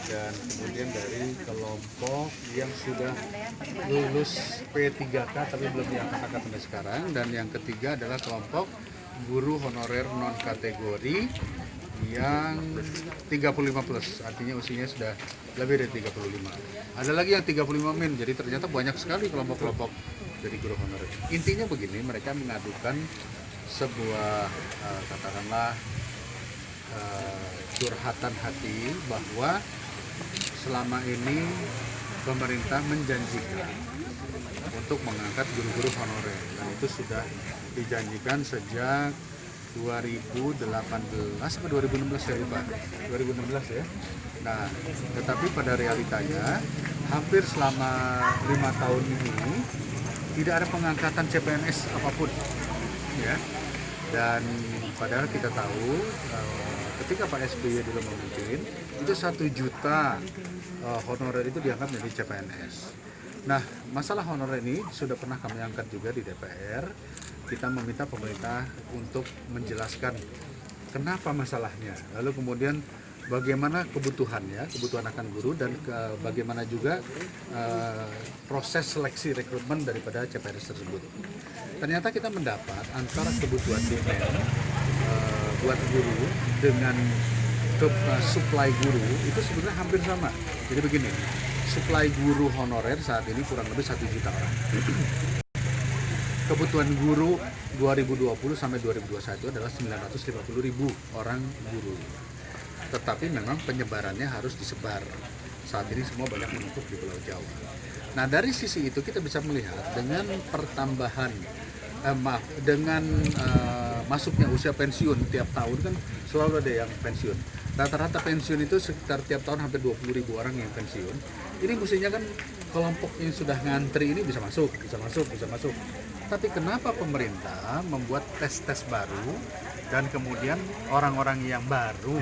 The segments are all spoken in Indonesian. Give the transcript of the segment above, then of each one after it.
dan kemudian dari kelompok yang sudah lulus P3K tapi belum diangkat-angkat sampai sekarang, dan yang ketiga adalah kelompok guru honorer non kategori yang 35 plus, artinya usianya sudah lebih dari 35. Ada lagi yang 35 min, jadi ternyata banyak sekali kelompok-kelompok dari guru honorer. Intinya begini, mereka mengadukan sebuah katakanlah curhatan hati bahwa selama ini pemerintah menjanjikan untuk mengangkat guru-guru honorer, dan itu sudah dijanjikan sejak 2018 sampai 2016 ya Pak, 2016 ya. Nah, tetapi pada realitanya hampir selama 5 tahun ini tidak ada pengangkatan CPNS apapun, ya. Dan padahal kita tahu ketika Pak SBY dulu memimpin itu 1 juta honorer itu diangkat menjadi CPNS. Nah, masalah honorer ini sudah pernah kami angkat juga di DPR. Kita meminta pemerintah untuk menjelaskan kenapa masalahnya, lalu kemudian bagaimana kebutuhannya, kebutuhan akan guru, dan bagaimana juga proses seleksi rekrutmen daripada CPNS tersebut. Ternyata kita mendapat antara kebutuhan demand buat guru dengan supply guru itu sebenarnya hampir sama. Jadi begini, supply guru honorer saat ini kurang lebih 1 juta orang. Kebutuhan guru 2020 sampai 2021 adalah 950.000 orang guru. Tetapi memang penyebarannya harus disebar. Saat ini semua banyak menumpuk di Pulau Jawa. Nah, dari sisi itu kita bisa melihat dengan pertambahan masuknya usia pensiun tiap tahun, kan selalu ada yang pensiun. Rata-rata pensiun itu sekitar tiap tahun hampir 20.000 orang yang pensiun. Ini mestinya kan kelompok yang sudah ngantri ini bisa masuk. Tapi kenapa pemerintah membuat tes-tes baru, dan kemudian orang-orang yang baru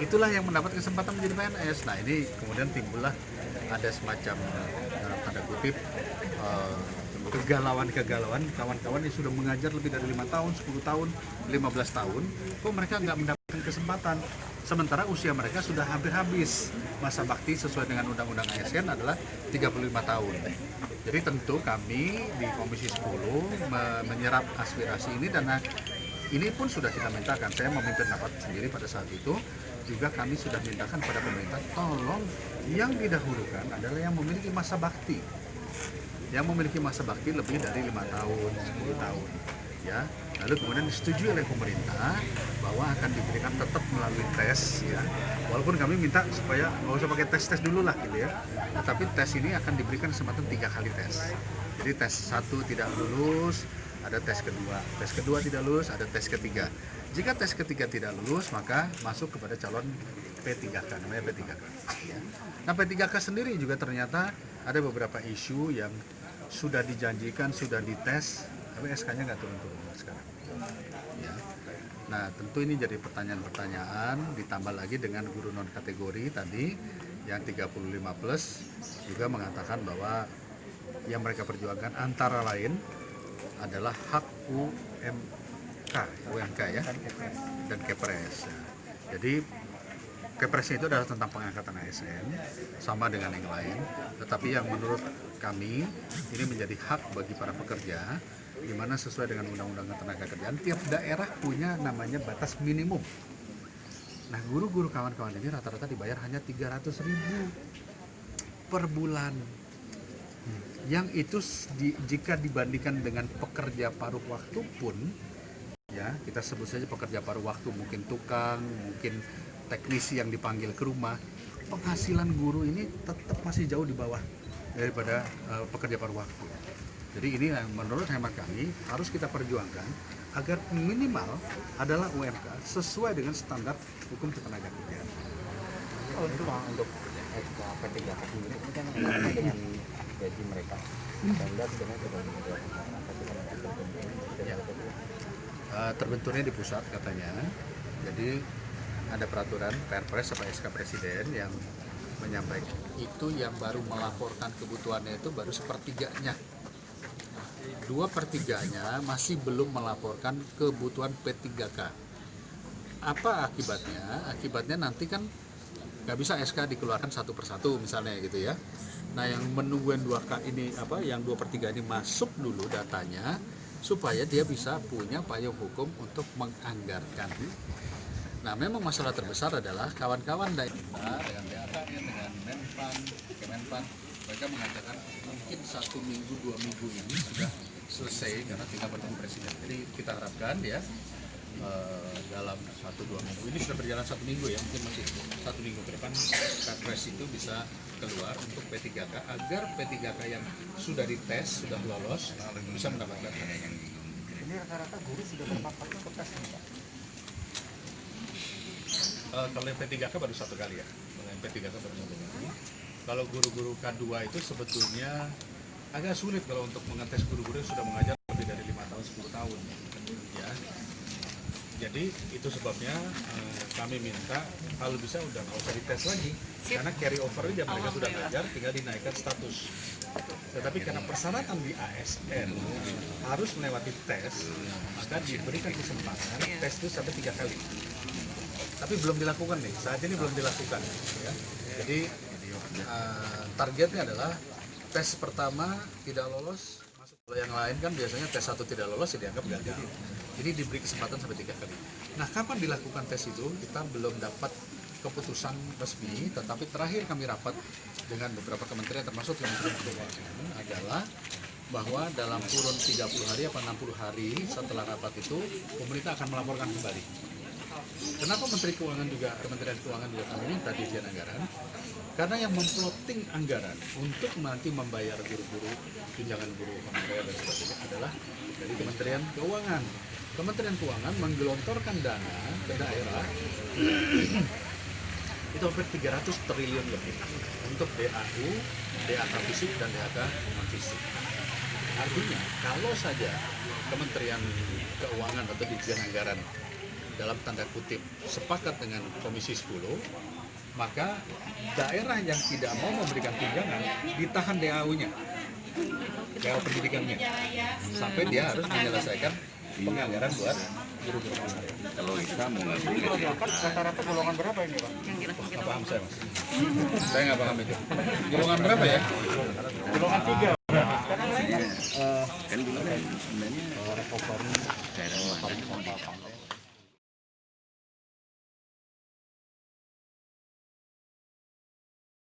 itulah yang mendapat kesempatan menjadi PNS. Nah, ini kemudian timbullah ada semacam dalam tanda kutip kegalauan kawan-kawan yang sudah mengajar lebih dari 5 tahun, 10 tahun, 15 tahun, kok mereka nggak mendapatkan kesempatan, sementara usia mereka sudah hampir habis. Masa bakti sesuai dengan Undang-Undang ASN adalah 35 tahun. Jadi tentu kami di Komisi 10 menyerap aspirasi ini, dan ini pun sudah kita mintakan. Saya memimpin rapat sendiri pada saat itu, juga kami sudah mintakan pada pemerintah, tolong yang didahulukan adalah yang memiliki masa bakti. Yang memiliki masa bakti lebih dari 5 tahun, 10 tahun. Ya, lalu kemudian disetujui oleh pemerintah bahwa akan diberikan tetap melalui tes, ya. Walaupun kami minta supaya nggak usah pakai tes dulu lah gitu ya. Tetapi tes ini akan diberikan kesempatan 3 kali tes. Jadi tes 1 tidak lulus, ada tes kedua tidak lulus, ada tes ketiga. Jika tes ketiga tidak lulus, maka masuk kepada calon P3K, namanya P3K. Ya. Nah, P3K sendiri juga ternyata ada beberapa isu yang sudah dijanjikan, sudah dites, tapi SK-nya nggak turun-turun sekarang. Ya. Nah, tentu ini jadi pertanyaan-pertanyaan, ditambah lagi dengan guru non kategori tadi yang 35 plus juga mengatakan bahwa yang mereka perjuangkan antara lain adalah hak UMK ya, dan Kepres. Jadi Kepres itu adalah tentang pengangkatan ASN, sama dengan yang lain. Tetapi yang menurut kami ini menjadi hak bagi para pekerja, di mana sesuai dengan Undang-Undang Ketenagakerjaan, tiap daerah punya namanya batas minimum. Nah, guru-guru kawan-kawan ini rata-rata dibayar hanya 300.000 per bulan. Yang itu jika dibandingkan dengan pekerja paruh waktu pun, ya kita sebut saja pekerja paruh waktu, mungkin tukang, mungkin teknisi yang dipanggil ke rumah, penghasilan guru ini tetap masih jauh di bawah daripada pekerja paruh waktu. Jadi ini yang menurut hemat kami harus kita perjuangkan agar minimal adalah UMK sesuai dengan standar hukum ketenagakerjaan. Untuk P3K sendiri ini kan dengan gaji mereka, standar terbenturnya di pusat katanya. Jadi ada peraturan Perpres atau SK Presiden yang menyampaikan itu, yang baru melaporkan kebutuhannya itu baru sepertiganya. 2/3 masih belum melaporkan kebutuhan P3K. Apa akibatnya? Akibatnya nanti kan nggak bisa SK dikeluarkan satu persatu misalnya gitu ya. Nah yang menunggu yang 2K ini yang 2/3 ini masuk dulu datanya supaya dia bisa punya payung hukum untuk menganggarkan. Nah memang masalah terbesar adalah kawan-kawan daerah dengan BAKN, dengan Menpan, Kemenpan, mereka mengatakan mungkin 1 minggu 2 minggu ini sudah selesai karena tinggal bertemu presiden. Jadi kita harapkan ya dalam 1-2 minggu ini sudah berjalan 1 minggu ya, mungkin masih 1 minggu ke depan Kepres itu bisa keluar untuk P3K agar P3K yang sudah dites, sudah lolos bisa mendapatkan yang Ini rata-rata guru sudah terpapar ke tes ini, Pak. kalau yang P3K baru 1 kali ya, kalau yang P3K baru 1 kali. Kalau guru-guru K2 itu sebetulnya agak sulit kalau untuk mengetes guru-guru yang sudah mengajar lebih dari 5 tahun, 10 tahun ya. Jadi itu sebabnya kami minta kalau bisa udah nggak usah dites lagi karena carry over aja mereka sudah ngajar, tinggal dinaikkan status. Tetapi karena persyaratan di ASN harus melewati tes, maka diberikan kesempatan tes itu sampai 3 kali. Tapi belum dilakukan nih, saat ini belum dilakukan. Ya. Jadi targetnya adalah tes pertama tidak lolos, masuk. Kalau yang lain kan biasanya tes 1 tidak lolos ya dianggap gagal. Jadi diberi kesempatan sampai 3 kali. Nah kapan dilakukan tes itu kita belum dapat keputusan resmi, tetapi terakhir kami rapat dengan beberapa kementerian termasuk Kementerian Keuangan adalah bahwa dalam kurun 30 hari atau 60 hari setelah rapat itu pemerintah akan melaporkan kembali. Kenapa Kementerian Keuangan juga kami minta Dirjen Anggaran? Karena yang memplotting anggaran untuk nanti membayar guru-guru, tunjangan guru, honorer dan sebagainya adalah dari Kementerian Keuangan. Kementerian Keuangan menggelontorkan dana ke daerah itu hampir 300 triliun lebih untuk DAU, DAK fisik dan DAK non fisik. Artinya kalau saja Kementerian Keuangan atau Dirjen Anggaran dalam tanda kutip sepakat dengan Komisi 10, maka daerah yang tidak mau memberikan tunjangan ditahan DAU-nya, DAU pendidikannya, sampai dia harus menyelesaikan penganggaran buat guru-guru honorer. Kalau bisa mau nggak rata-rata golongan berapa ini, Pak? Nggak paham saya mas. Saya nggak paham itu. Golongan berapa ya? Golongan 3. Kan dulu kan sebenarnya recovery daerah mana